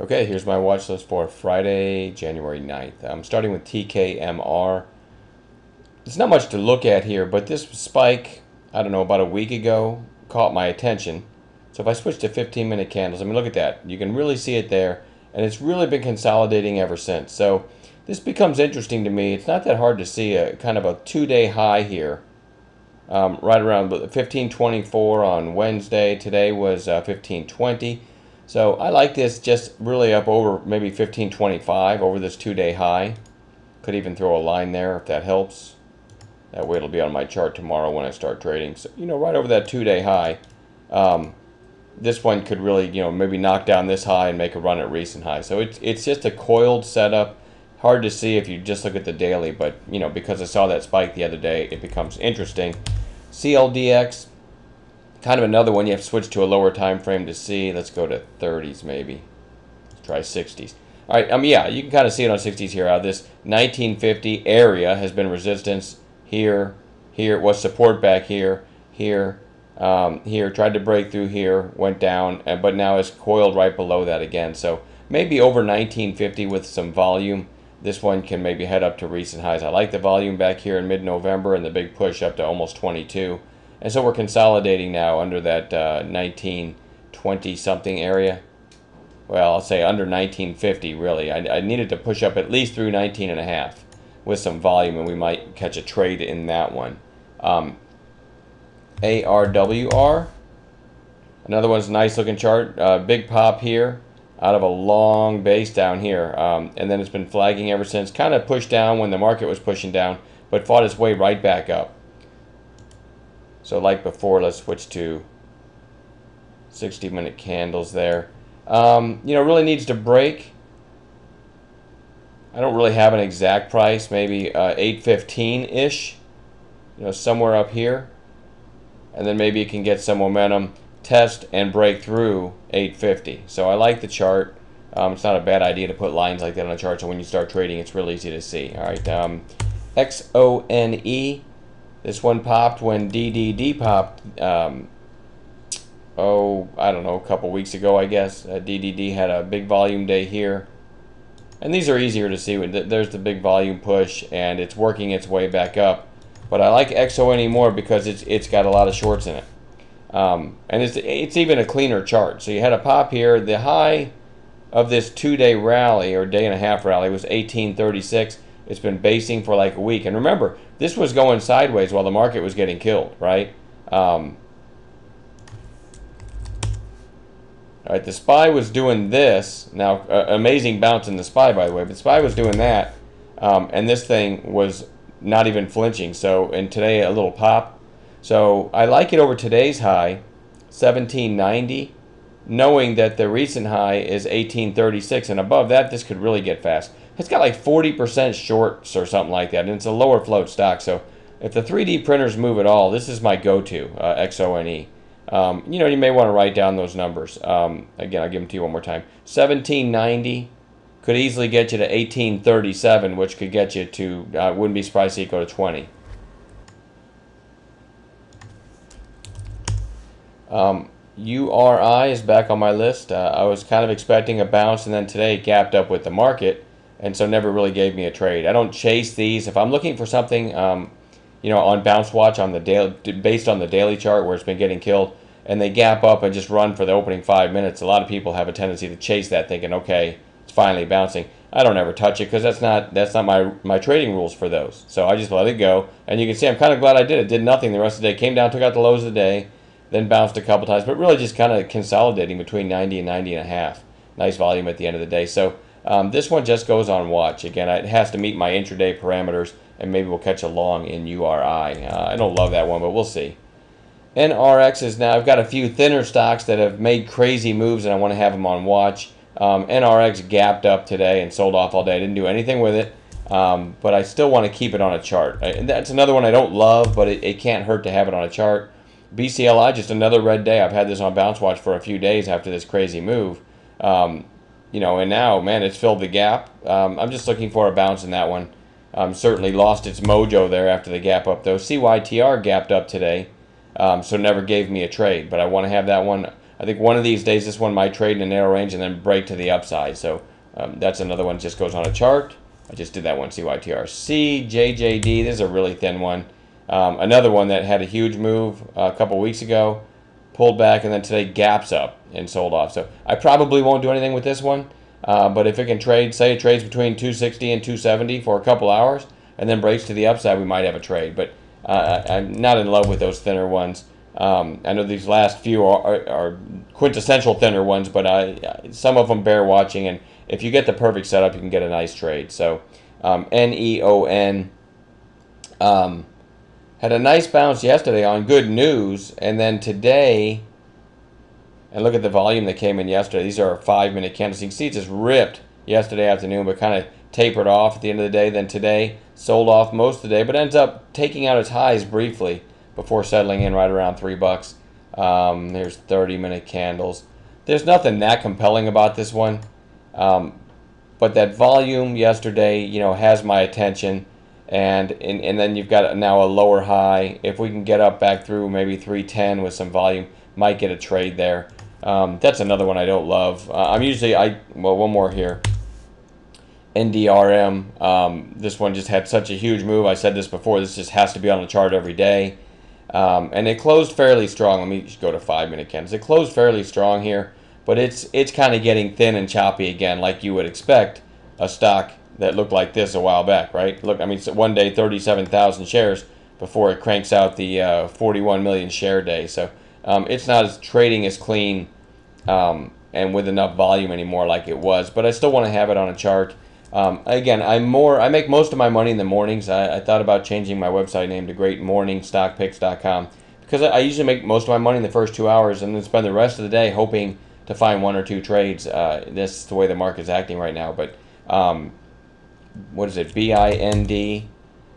Okay, here's my watch list for Friday, January 9th. I'm starting with TKMR. There's not much to look at here, but this spike, I don't know, about a week ago caught my attention. So if I switch to 15-minute candles, I mean, look at that. You can really see it there, and it's really been consolidating ever since. So this becomes interesting to me. It's not that hard to see a kind of a two-day high here, right around 1524 on Wednesday. Today was 1520. So I like this just really up over maybe 1525 over this two-day high. Could even throw a line there if that helps. That way it'll be on my chart tomorrow when I start trading. So, right over that two-day high. This one could really, maybe knock down this high and make a run at recent high. So it's just a coiled setup. Hard to see if you just look at the daily, but, because I saw that spike the other day, it becomes interesting. CLDX, kind of another one you have to switch to a lower time frame to see. Let's go to 30s maybe. Let's try 60s. All right, yeah, you can kind of see it on 60s here. This 1950 area has been resistance here, here. It was support back here, here, here. Tried to break through here, went down, but now it's coiled right below that again. So maybe over 1950 with some volume. This one can maybe head up to recent highs. I like the volume back here in mid-November and the big push up to almost 22. And so we're consolidating now under that 1920 something area. Well, I'll say under 1950 really. I needed to push up at least through 19 and a half with some volume, and we might catch a trade in that one. ARWR, another one's a nice looking chart. Big pop here out of a long base down here, and then it's been flagging ever since. Kind of pushed down when the market was pushing down, but fought its way right back up. So like before, let's switch to 60-minute candles there. Really needs to break. I don't really have an exact price, maybe 815-ish, somewhere up here. And then maybe it can get some momentum, test, and break through 850. So I like the chart. It's not a bad idea to put lines like that on a chart, so when you start trading, it's real easy to see. All right, XONE. This one popped when DDD popped, I don't know, a couple weeks ago, I guess. DDD had a big volume day here. And these are easier to see. There's the big volume push, and it's working its way back up. But I like XONE more because it's got a lot of shorts in it. And it's even a cleaner chart. So you had a pop here. The high of this two-day rally, or day-and-a-half rally, was 1836. It's been basing for like a week. And remember, this was going sideways while the market was getting killed, right? All right, the SPY was doing this. Now, amazing bounce in the SPY, by the way. But SPY was doing that, and this thing was not even flinching. So, and today a little pop. So I like it over today's high, 1790, knowing that the recent high is 1836, and above that, this could really get fast. It's got like 40% shorts or something like that, and it's a lower float stock. So if the 3D printers move at all, this is my go-to, XONE. You may want to write down those numbers. Again, I'll give them to you one more time. 1790 could easily get you to 1837, which could get you to, wouldn't be surprised to see it go to 20. URI is back on my list. I was kind of expecting a bounce, and then today it gapped up with the market, and so never really gave me a trade. I don't chase these. If I'm looking for something, on Bounce Watch on the daily, based on the daily chart where it's been getting killed, and they gap up and just run for the opening 5 minutes, a lot of people have a tendency to chase that, thinking, okay, it's finally bouncing. I don't ever touch it because that's not my trading rules for those. So I just let it go, and you can see I'm kind of glad I did it. Did nothing the rest of the day. Came down, took out the lows of the day, then bounced a couple times, but really just kind of consolidating between 90 and 90 and a half. Nice volume at the end of the day. So this one just goes on watch. Again, it has to meet my intraday parameters, and maybe we'll catch a long in URI. I don't love that one, but we'll see. NRX is now, I've got a few thinner stocks that have made crazy moves, and I want to have them on watch. NRX gapped up today and sold off all day. I didn't do anything with it, but I still want to keep it on a chart. That's another one I don't love, but it can't hurt to have it on a chart. BCLI, just another red day. I've had this on Bounce Watch for a few days after this crazy move. And now, man, it's filled the gap. I'm just looking for a bounce in that one. Certainly lost its mojo there after the gap up, though. CYTR gapped up today, so never gave me a trade, but I want to have that one. I think one of these days this one might trade in a narrow range and then break to the upside. So that's another one that just goes on a chart. I just did that one, CYTRC, JJD. This is a really thin one. Another one that had a huge move a couple weeks ago, pulled back, and then today gaps up and sold off. So I probably won't do anything with this one, but if it can trade, say it trades between 260 and 270 for a couple hours, and then breaks to the upside, we might have a trade. But I'm not in love with those thinner ones. I know these last few are quintessential thinner ones, but some of them bear watching, and if you get the perfect setup, you can get a nice trade. So NEON had a nice bounce yesterday on good news, and then today, and look at the volume that came in yesterday. These are 5-minute candles. You can see it just ripped yesterday afternoon, but kind of tapered off at the end of the day. Then today, sold off most of the day, but ends up taking out its highs briefly before settling in right around $3. There's 30-minute candles. There's nothing that compelling about this one, but that volume yesterday, has my attention. And then you've got now a lower high. If we can get up back through maybe 310 with some volume, might get a trade there. That's another one I don't love. One more here. NDRM. This one just had such a huge move. I said this before. This just has to be on the chart every day. And it closed fairly strong. Let me just go to 5-minute candles. It closed fairly strong here, but it's kind of getting thin and choppy again, like you would expect a stock that looked like this a while back, right? Look, it's one day 37,000 shares before it cranks out the 41 million share day. So it's not as trading as clean and with enough volume anymore like it was, but I still want to have it on a chart. Again, I make most of my money in the mornings. I thought about changing my website name to greatmorningstockpicks.com because I usually make most of my money in the first 2 hours and then spend the rest of the day hoping to find 1 or 2 trades. This is the way the market's acting right now, but what is it, BIND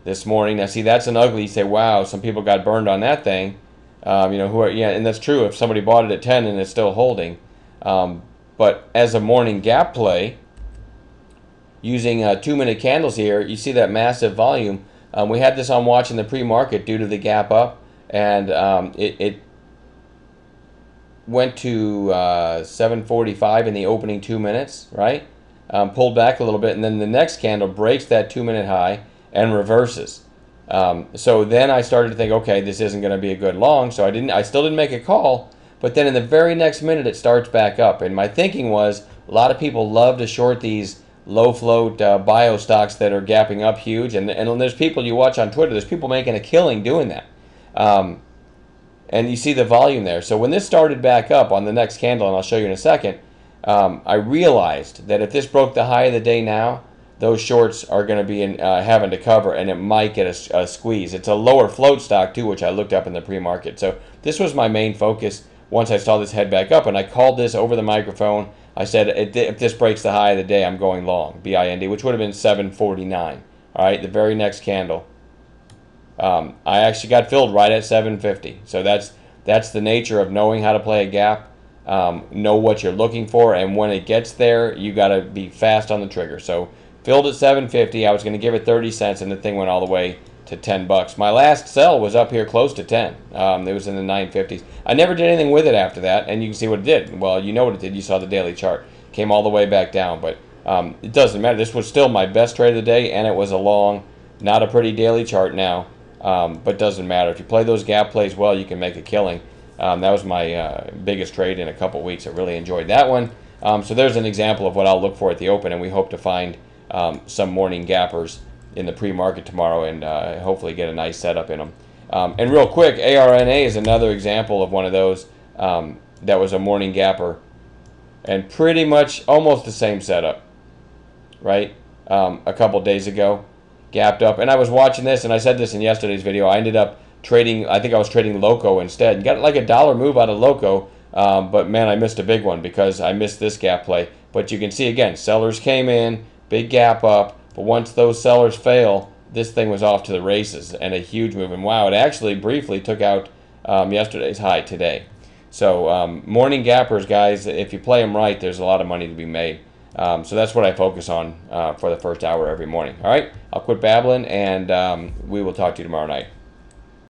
this morning. Now, see, that's an ugly. You say, wow, some people got burned on that thing. And that's true if somebody bought it at 10 and it's still holding. But as a morning gap play, using 2-minute candles here, you see that massive volume. We had this on watch in the pre-market due to the gap up, and it went to 745 in the opening 2 minutes, right? Pulled back a little bit, and then the next candle breaks that 2-minute high and reverses. So then I started to think, okay, this isn't going to be a good long. So I still didn't make a call, but then in the very next minute it starts back up. And my thinking was a lot of people love to short these low float bio stocks that are gapping up huge, and there's people you watch on Twitter. There's people making a killing doing that. And you see the volume there. So when this started back up on the next candle, and I'll show you in a second, I realized that if this broke the high of the day now, those shorts are going to be having to cover, and it might get a squeeze. It's a lower float stock, too, which I looked up in the pre-market. So this was my main focus once I saw this head back up, and I called this over the microphone. I said, if this breaks the high of the day, I'm going long, BIND, which would have been 749. All right, the very next candle. I actually got filled right at 750. So that's the nature of knowing how to play a gap. Know what you're looking for, and when it gets there, you got to be fast on the trigger. So filled at 750. I was going to give it 30 cents, and the thing went all the way to $10. My last sell was up here close to 10. It was in the 950s. I never did anything with it after that, and you can see what it did. Well, you know what it did. You saw the daily chart. Came all the way back down, but it doesn't matter. This was still my best trade of the day, and it was a long, not a pretty daily chart now, but doesn't matter. If you play those gap plays well, you can make a killing. That was my biggest trade in a couple weeks. I really enjoyed that one. So there's an example of what I'll look for at the open, and we hope to find some morning gappers in the pre-market tomorrow and hopefully get a nice setup in them. And real quick, ARNA is another example of one of those that was a morning gapper and pretty much almost the same setup, right? A couple days ago, gapped up. And I was watching this, and I said this in yesterday's video. I ended up trading, I think I was trading Loco instead. Got like a dollar move out of Loco, but man, I missed a big one because I missed this gap play. But you can see again, sellers came in, big gap up, but once those sellers fail, this thing was off to the races and a huge move. And wow, it actually briefly took out yesterday's high today. So morning gappers, guys, if you play them right, there's a lot of money to be made. So that's what I focus on for the first hour every morning. All right, I'll quit babbling, and we will talk to you tomorrow night.